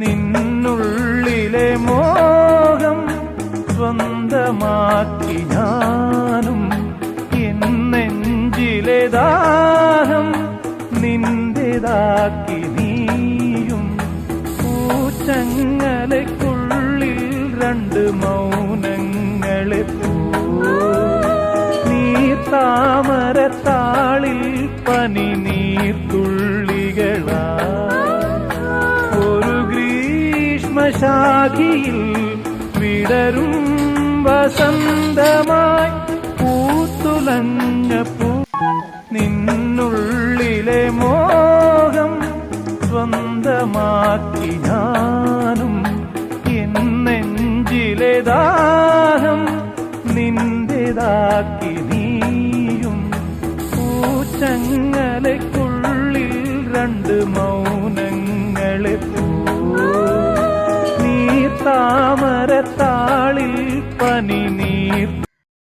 നിന്നുള്ളിലെ മോഹം സ്വന്തമാക്കി ഞാനും, എൻ നെഞ്ചിലെ ദാഹം നിന്റേതാക്കി നീയും. പൂച്ചങ്ങലയ്ക്കുള്ളിൽ രണ്ട് മൗനങ്ങളെ താമരത്താളിൽ പനി നീർത്തുള്ളികളാ. ഒരു ഗ്രീഷ്മശാഖിയിൽ വിടരും വസന്തമായി പൂത്തുലഞ്ഞ പൂ. നിന്നുള്ളിലെ മോഹം സ്വന്തമാക്കി ഞാനും, എൻ നെഞ്ചിലെ ദാഹം നിന്റേതാക്കി നീയും. പൂച്ചങ്ങലയ്ക്കുള്ളിൽ രണ്ട് മൗനങ്ങളെ നീ താമരത്താളിൽ പനി നീർ